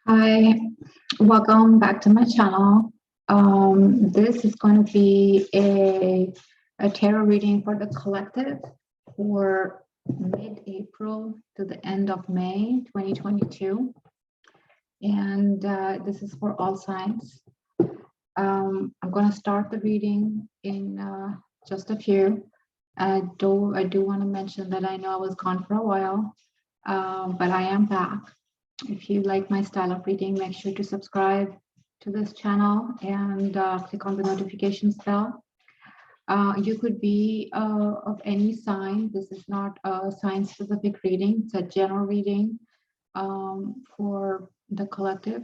Hi, welcome back to my channel. This is going to be a tarot reading for the collective for mid-April to the end of May 2022. And this is for all signs. I'm going to start the reading in just a few. I do want to mention that I know I was gone for a while, but I am back. If you like my style of reading, make sure to subscribe to this channel and click on the notifications bell. You could be of any sign. This is not a sign-specific reading. It's a general reading for the collective.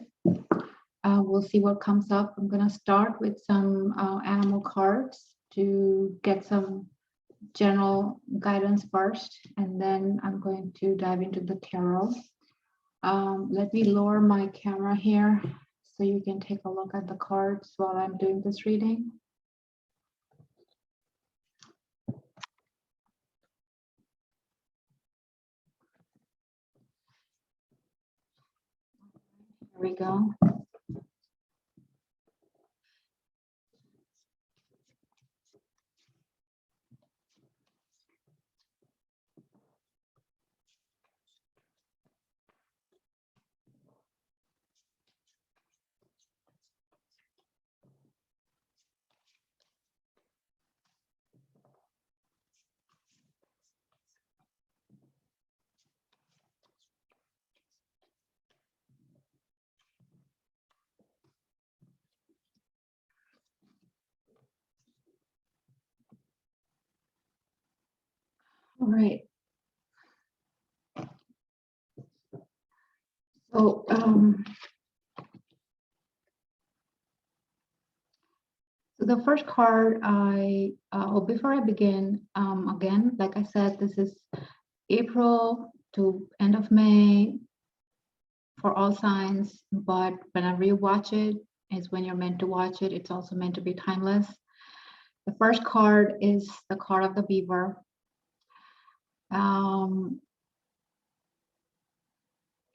We'll see what comes up. I'm going to start with some animal cards to get some general guidance first, and then I'm going to dive into the tarot. Let me lower my camera here so you can take a look at the cards while I'm doing this reading. Here we go. All right. So, so the first card before I begin, again, like I said, this is April to end of May for all signs, but whenever you watch it is when you're meant to watch it. It's also meant to be timeless. The first card is the card of the beaver.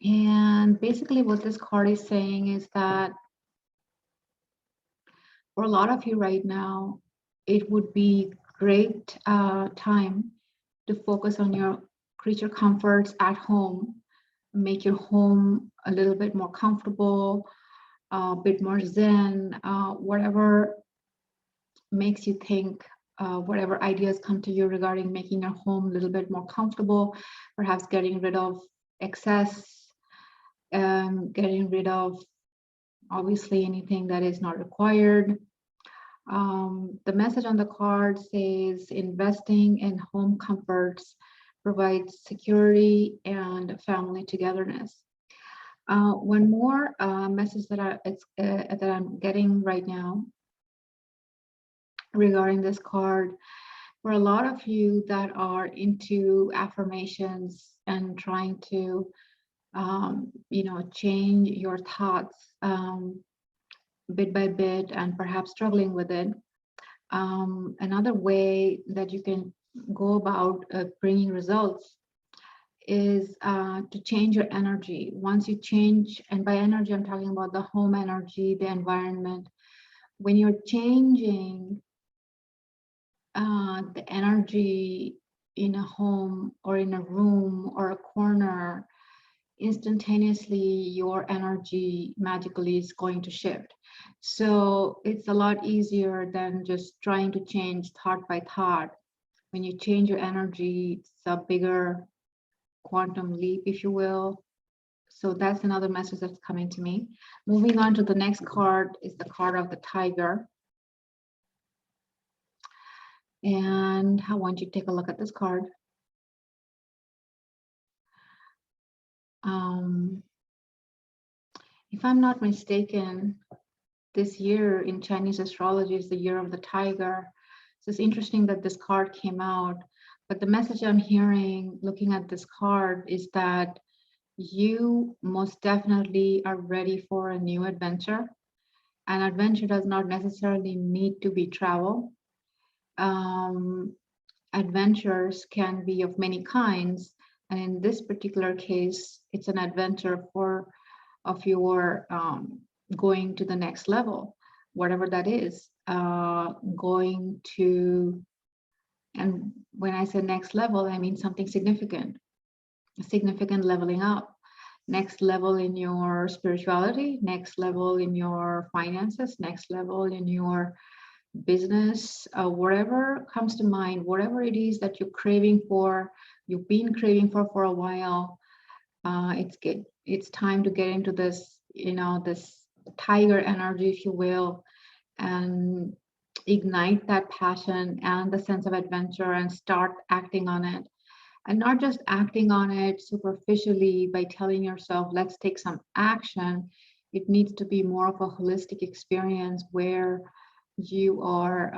And basically what this card is saying is that for a lot of you right now, it would be great time to focus on your creature comforts at home, make your home a little bit more comfortable, a bit more zen, whatever makes you think, whatever ideas come to you regarding making your home a little bit more comfortable, perhaps getting rid of excess, getting rid of obviously anything that is not required. The message on the card says investing in home comforts provides security and family togetherness. One more message that I'm getting right now regarding this card, for a lot of you that are into affirmations and trying to change your thoughts bit by bit and perhaps struggling with it. Another way that you can go about bringing results is to change your energy. Once you change, and by energy, I'm talking about the home energy, the environment. When you're changing the energy in a home or in a room or a corner, instantaneously your energy magically is going to shift. So it's a lot easier than just trying to change thought by thought. When you change your energy, it's a bigger quantum leap, if you will. So that's another message that's coming to me. Moving on to the next card is the card of the tiger. And I want you to take a look at this card. If I'm not mistaken, this year in Chinese astrology is the year of the tiger. So it's interesting that this card came out, but the message I'm hearing looking at this card is that you most definitely are ready for a new adventure. An adventure does not necessarily need to be travel. Adventures can be of many kinds, and in this particular case, it's an adventure for of your going to the next level, whatever that is, going to, and when I say next level, I mean something significant leveling up, next level in your spirituality, next level in your finances, next level in your business, whatever comes to mind, whatever it is that you're craving for, you've been craving for a while. It's time to get into this, this tiger energy, if you will, and ignite that passion and the sense of adventure and start acting on it. And not just acting on it superficially by telling yourself, let's take some action. It needs to be more of a holistic experience where you are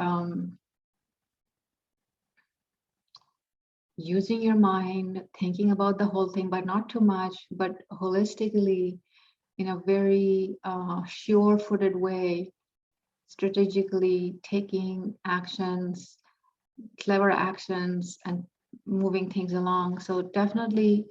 using your mind, thinking about the whole thing, but not too much, but holistically, in a very sure-footed way, strategically taking actions, clever actions, and moving things along. So definitely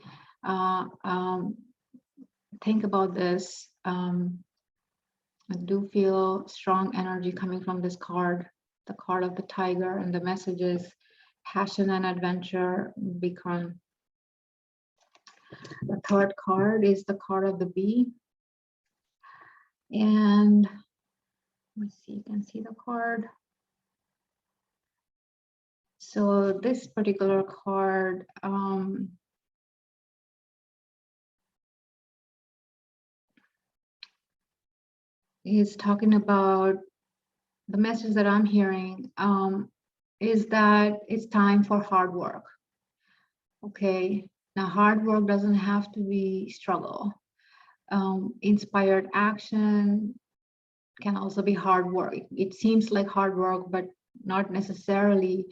think about this. I do feel strong energy coming from this card, the card of the tiger, and the messages, passion and adventure become. The third card is the card of the bee. And let's see, you can see the card. So this particular card is talking about, the message that I'm hearing is that it's time for hard work. Okay, now hard work doesn't have to be struggle. Inspired action can also be hard work. It seems like hard work, but not necessarily,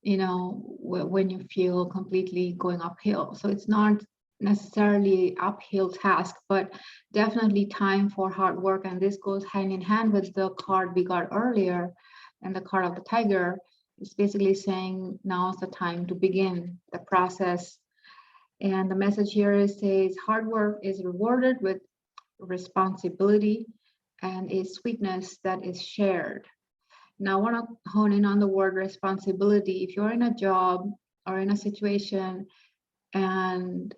when you feel completely going uphill. So it's not necessarily uphill task, but definitely time for hard work. And this goes hand in hand with the card we got earlier, and the card of the tiger is basically saying now's the time to begin the process. And the message here says hard work is rewarded with responsibility and a sweetness that is shared. Now I want to hone in on the word responsibility. If you're in a job or in a situation and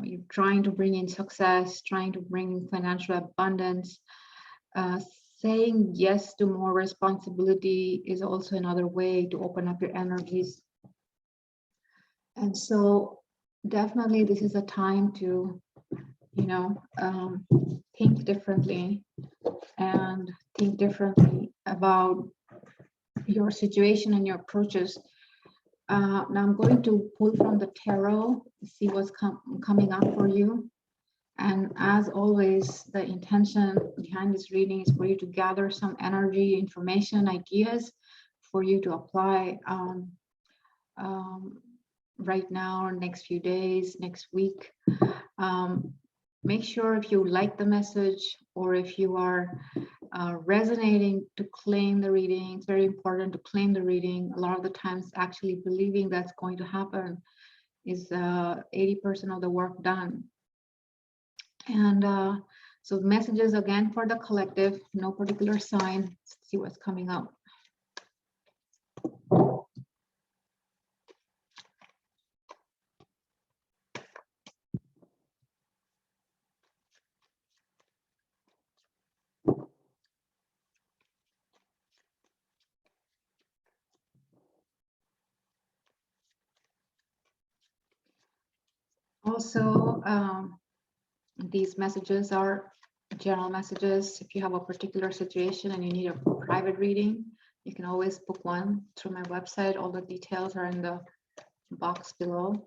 you're trying to bring in success, trying to bring in financial abundance, saying yes to more responsibility is also another way to open up your energies. And so definitely this is a time to, think differently and think differently about your situation and your approaches. Now I'm going to pull from the tarot, see what's coming up for you. And as always, the intention behind this reading is for you to gather some energy, information, ideas for you to apply right now or next few days, next week. Make sure if you like the message or if you are resonating, to claim the reading. It's very important to claim the reading. A lot of the times actually believing that's going to happen is 80% of the work done. And so messages again for the collective, no particular sign. Let's see what's coming up. Also, these messages are general messages. If you have a particular situation and you need a private reading, you can always book one through my website. All the details are in the box below.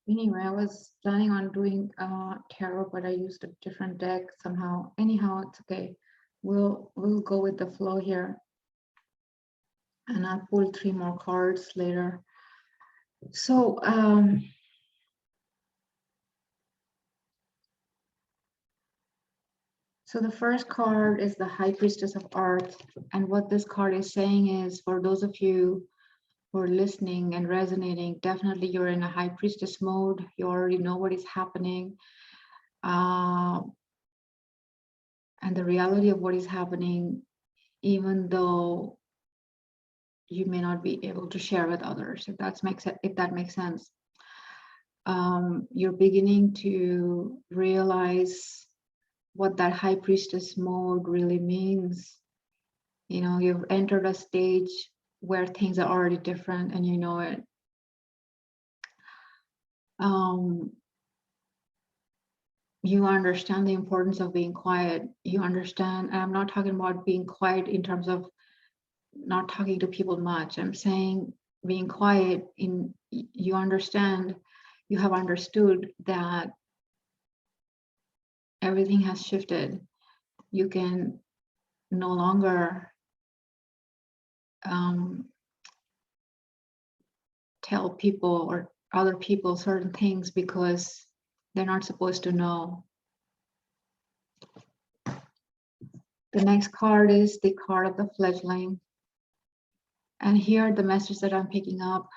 Anyway, I was planning on doing tarot, but I used a different deck somehow. Anyhow, it's okay. We'll go with the flow here, and I'll pull 3 more cards later. So so the first card is the High Priestess of Art, and what this card is saying is, for those of you who are listening and resonating, definitely you're in a High Priestess mode. You already know what is happening. And the reality of what is happening, even though you may not be able to share with others, if that makes sense. You're beginning to realize what that High Priestess mode really means. You know, you've entered a stage where things are already different, and you know it. You understand the importance of being quiet. You understand, and I'm not talking about being quiet in terms of not talking to people much. I'm saying being quiet in, you understand, you have understood that everything has shifted. You can no longer tell people or other people certain things because they're not supposed to know. The next card is the card of the fledgling. And here the message that I'm picking up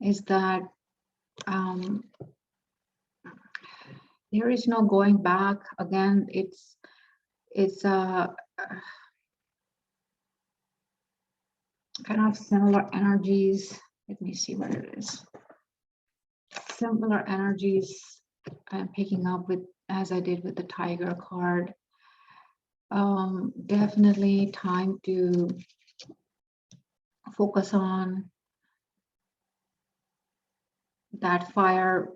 is that there is no going back. Again, it's kind of similar energies. Let me see what it is. Similar energies I'm picking up with, as I did with the Tiger card. Definitely time to focus on that fire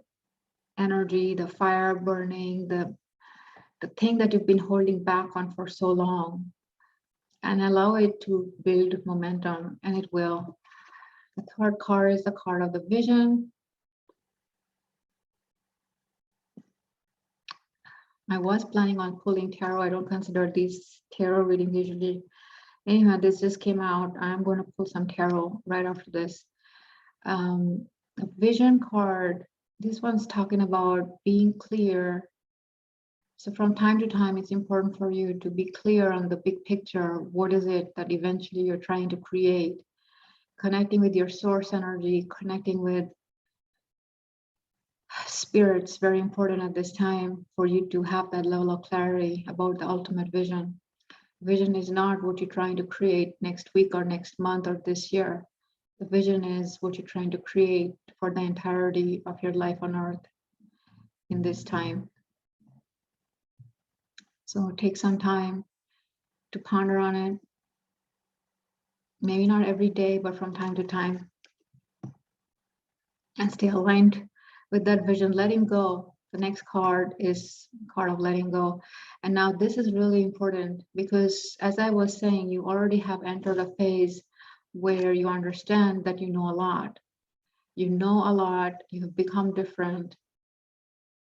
energy, the fire burning, the thing that you've been holding back on for so long, and allow it to build momentum, and it will. The third card is the card of the vision. I was planning on pulling tarot. I don't consider these tarot readings usually. Anyhow, this just came out. I'm going to pull some tarot right after this. The vision card, this one's talking about being clear. So from time to time, it's important for you to be clear on the big picture. What is it that eventually you're trying to create? Connecting with your source energy, connecting with spirits, very important at this time for you to have that level of clarity about the ultimate vision. Vision is not what you're trying to create next week or next month or this year. The vision is what you're trying to create for the entirety of your life on earth in this time. So take some time to ponder on it. Maybe not every day, but from time to time. And stay aligned with that vision, letting go. The next card is card of letting go. And now this is really important because, as I was saying, you already have entered a phase where you understand that you know a lot. You know a lot, you have become different.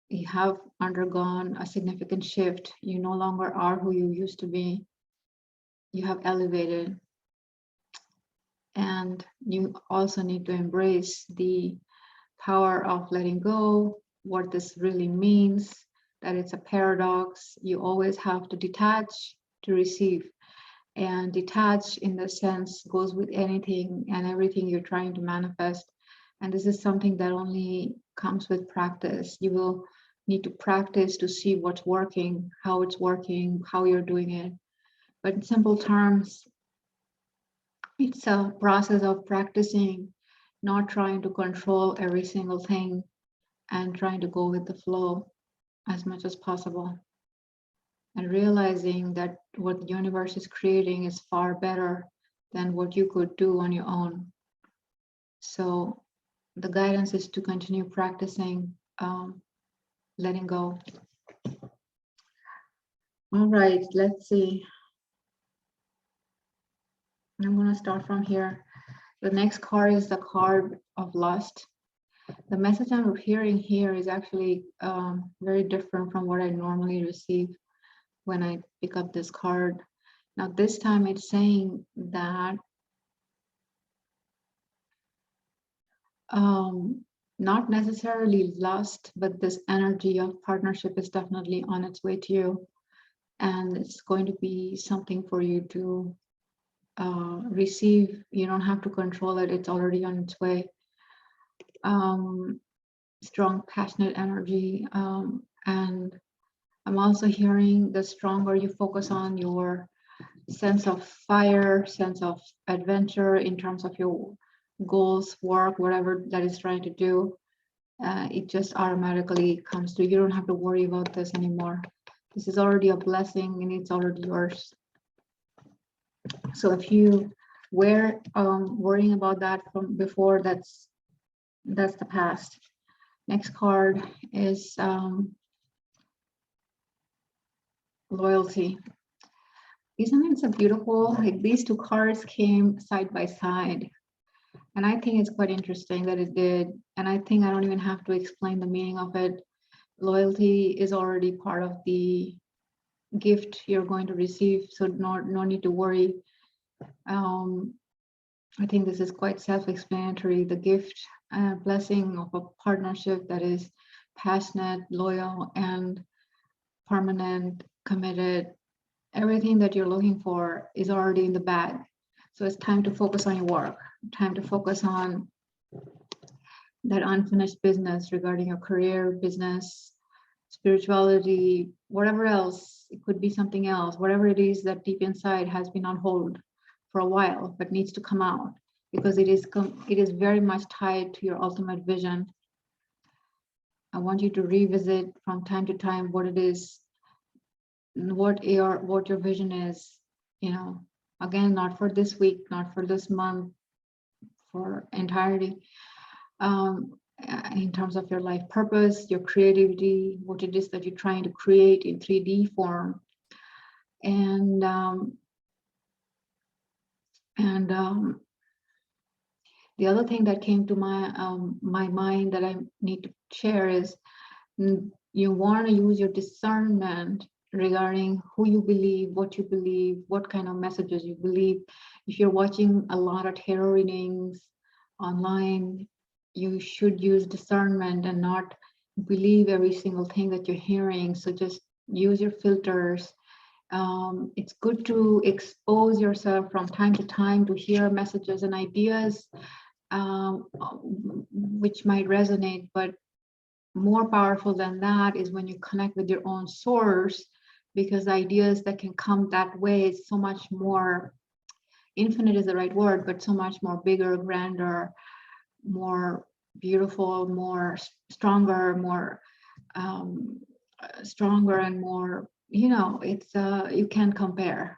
You have undergone a significant shift. You no longer are who you used to be. You have elevated. And you also need to embrace the power of letting go, what this really means, that it's a paradox. You always have to detach to receive. And detach in the sense goes with anything and everything you're trying to manifest. And this is something that only comes with practice. You will need to practice to see what's working, how you're doing it. But in simple terms, it's a process of practicing, not trying to control every single thing and trying to go with the flow as much as possible. And realizing that what the universe is creating is far better than what you could do on your own. So the guidance is to continue practicing letting go. All right, let's see. I'm going to start from here. The next card is the card of lust. The message I'm hearing here is actually very different from what I normally receive when I pick up this card. Now, this time it's saying that not necessarily lust, but this energy of partnership is definitely on its way to you. And it's going to be something for you to receive. You don't have to control it. It's already on its way. Strong, passionate energy. And I'm also hearing the stronger you focus on your sense of fire, sense of adventure in terms of your goals, work, whatever that is trying to do, it just automatically comes to you. You don't have to worry about this anymore. This is already a blessing and it's already yours. So if you were worrying about that from before, that's the past. Next card is loyalty. Isn't it so beautiful? Like these two cards came side by side. And I think it's quite interesting that it did. And I think I don't even have to explain the meaning of it. Loyalty is already part of the gift you're going to receive. So no need to worry. I think this is quite self-explanatory. The gift and blessing of a partnership that is passionate, loyal, and permanent, committed. Everything that you're looking for is already in the bag. So it's time to focus on your work, time to focus on that unfinished business regarding your career, business, spirituality, whatever else. It could be something else, whatever it is that deep inside has been on hold for a while, but needs to come out because it is very much tied to your ultimate vision. I want you to revisit from time to time what it is, what your vision is, again, not for this week, not for this month, for entirety, in terms of your life purpose, your creativity, what it is that you're trying to create in 3D form. And the other thing that came to my mind that I need to share is you want to use your discernment regarding who you believe, what kind of messages you believe. If you're watching a lot of tarot readings online, you should use discernment and not believe every single thing that you're hearing. So just use your filters. It's good to expose yourself from time to time to hear messages and ideas which might resonate, but more powerful than that is when you connect with your own source, because ideas that can come that way is so much more, infinite is the right word, but so much more bigger, grander, more beautiful, more stronger, more stronger and more, it's you can't compare.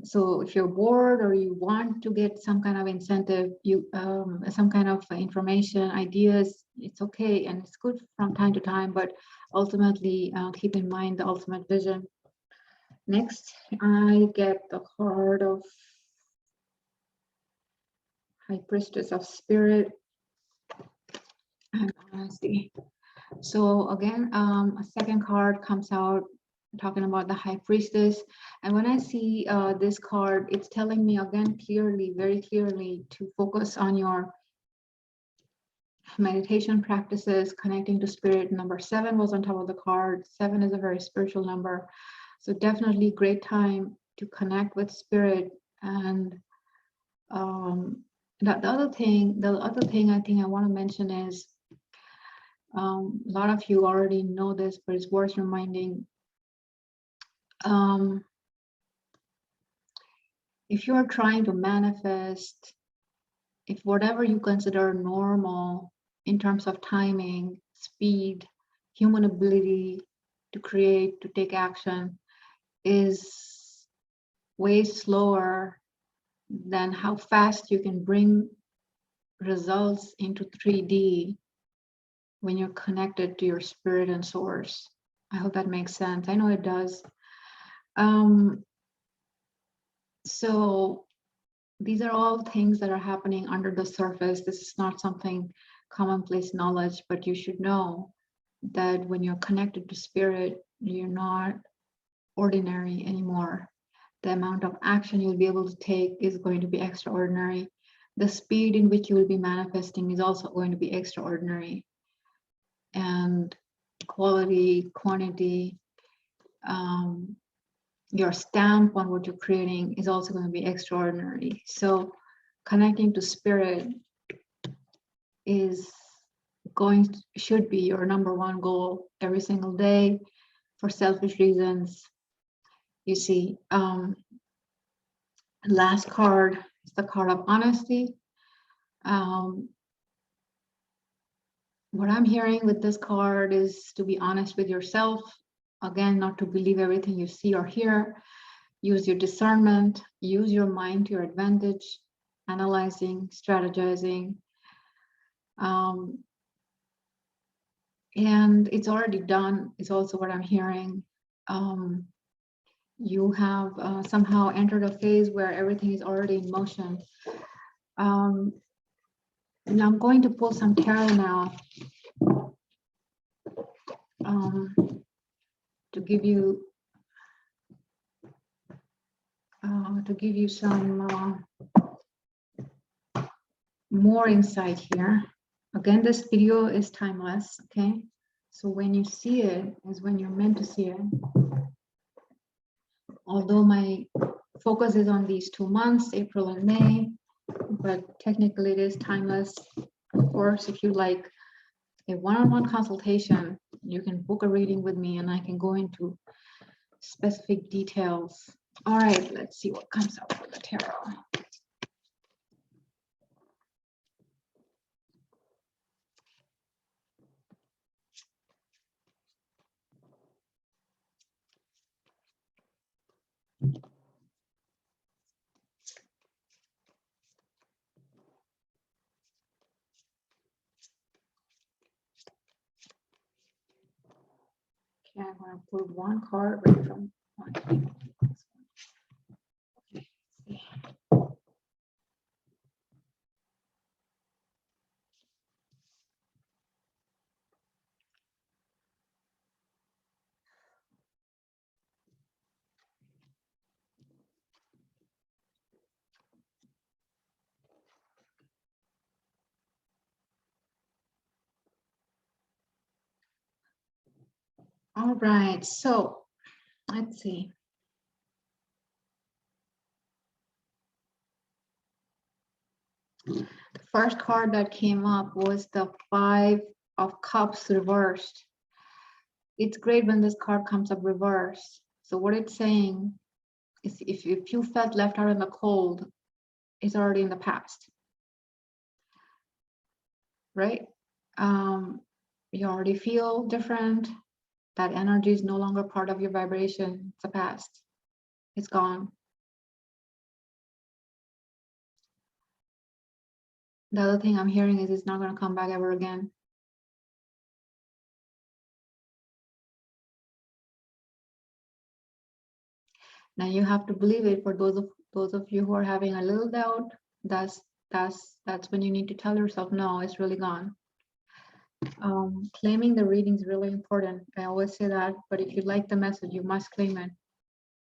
So if you're bored or you want to get some kind of incentive, some kind of information, ideas, it's okay. And it's good from time to time, but ultimately keep in mind the ultimate vision. Next, I get the card of High Priestess of Spirit and Honesty. So again, a second card comes out talking about the High Priestess. And when I see this card, it's telling me again clearly, very clearly, to focus on your meditation practices, connecting to spirit. Number 7 was on top of the card. 7 is a very spiritual number. So definitely great time to connect with spirit. And the other thing I think I want to mention is, a lot of you already know this, but it's worth reminding. If you are trying to manifest, if whatever you consider normal in terms of timing, speed, human ability to create, to take action, is way slower than how fast you can bring results into 3D when you're connected to your spirit and source. I hope that makes sense. I know it does. So these are all things that are happening under the surface. This is not something commonplace knowledge, but you should know that when you're connected to spirit, you're not ordinary anymore. The amount of action you'll be able to take is going to be extraordinary. The speed in which you will be manifesting is also going to be extraordinary. And quality, quantity, your stamp on what you're creating is also going to be extraordinary. So connecting to spirit should be your number one goal every single day. For selfish reasons, you see, last card is the card of honesty. What I'm hearing with this card is to be honest with yourself. Again, not to believe everything you see or hear. Use your discernment, use your mind to your advantage, analyzing, strategizing. And it's already done, is also what I'm hearing. You have somehow entered a phase where everything is already in motion. And I'm going to pull some tarot now to give you some more insight here. Again, this video is timeless, okay? So when you see it is when you're meant to see it. Although my focus is on these 2 months, April and May, but technically it is timeless. Of course, if you like a one-on-one consultation, you can book a reading with me and I can go into specific details. All right, let's see what comes up for the tarot. Okay, I'm going to pull one card right from one. Okay, let's see. All right, so let's see. The first card that came up was the 5 of Cups reversed. It's great when this card comes up reversed. So what it's saying is if you felt left out in the cold, it's already in the past, right? You already feel different. That energy is no longer part of your vibration. It's the past. It's gone. The other thing I'm hearing is it's not going to come back ever again. Now you have to believe it. For those of you who are having a little doubt, that's when you need to tell yourself, no, it's really gone. Claiming the reading is really important. I always say that, but if you like the message, you must claim it.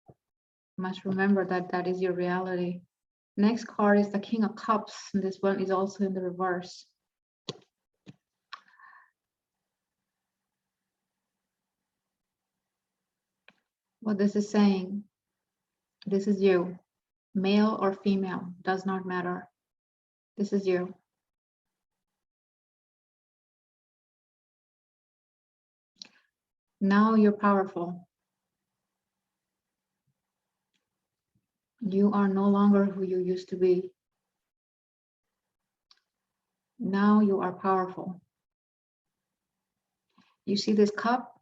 You must remember that that is your reality. Next card is the King of Cups. And this one is also in the reverse. What this is saying, this is you, male or female, does not matter. This is you. Now you're powerful. You are no longer who you used to be. Now you are powerful. You see this cup?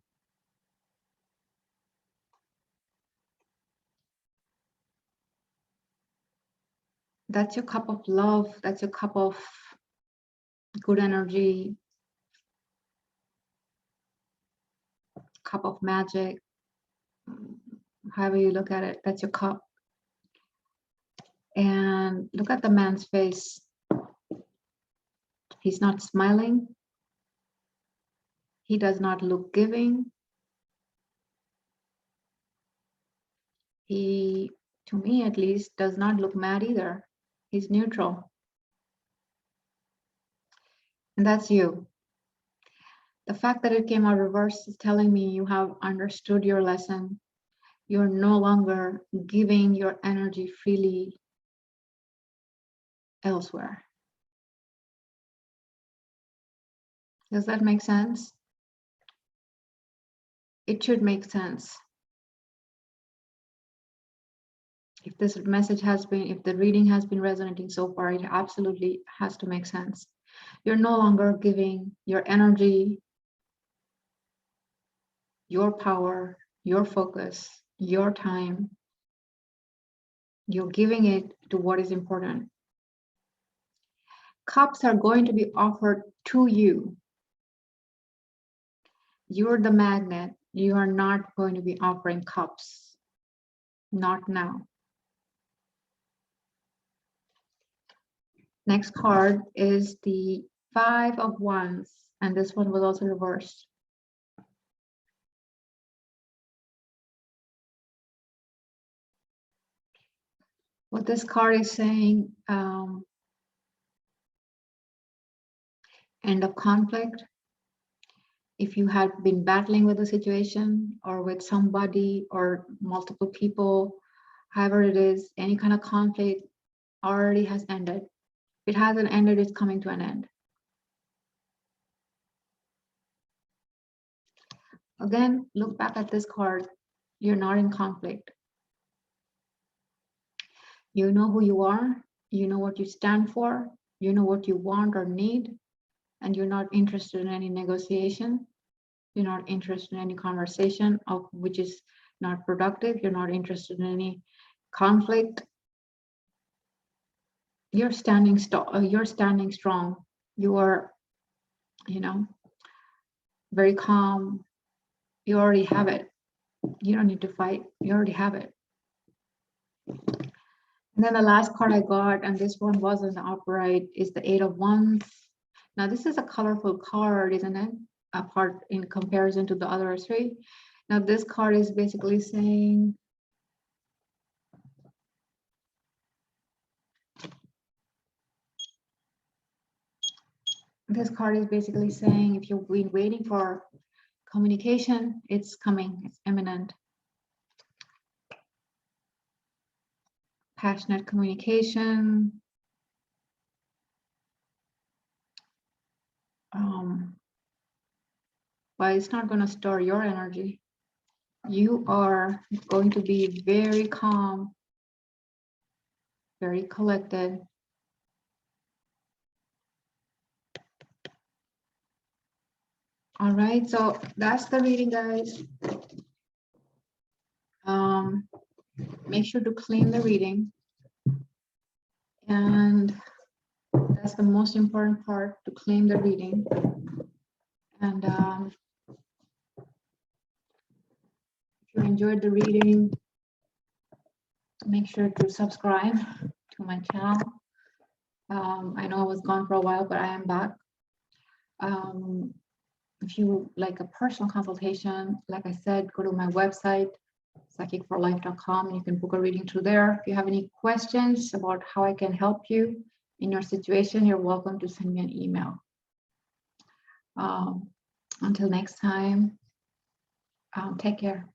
That's your cup of love. That's your cup of good energy, cup of magic. However you look at it, that's your cup. And look at the man's face. He's not smiling. He does not look giving. He, to me at least, does not look mad either. He's neutral. And that's you. The fact that it came out reversed is telling me you have understood your lesson. You're no longer giving your energy freely elsewhere. Does that make sense? It should make sense. If this message has been, if the reading has been resonating so far, it absolutely has to make sense. You're no longer giving your energy, your power, your focus, your time. You're giving it to what is important. Cups are going to be offered to you. You're the magnet. You are not going to be offering cups. Not now. Next card is the 5 of Wands, and this one was also reversed. What this card is saying, end of conflict. If you had been battling with a situation or with somebody or multiple people, however it is, any kind of conflict already has ended. If it hasn't ended, it's coming to an end. Again, look back at this card. You're not in conflict. You know who you are. You know what you stand for. You know what you want or need. And you're not interested in any negotiation. You're not interested in any conversation of which is not productive. You're not interested in any conflict. You're standing strong. You are, very calm. You already have it. You don't need to fight. You already have it. And then the last card I got, and this one was in the upright, is the 8 of Wands. Now this is a colorful card, isn't it? Apart in comparison to the other 3. Now this card is basically saying, if you've been waiting for communication, it's coming, it's imminent. Passionate communication. But it's not going to store your energy. You are going to be very calm, very collected. All right, so that's the reading, guys. Make sure to clean the reading. And that's the most important part, to clean the reading. And if you enjoyed the reading, make sure to subscribe to my channel. I know I was gone for a while, but I am back. If you like a personal consultation, like I said, go to my website, psychicflyinghorses.com. You can book a reading through there. If you have any questions about how I can help you in your situation, you're welcome to send me an email. Until next time, take care.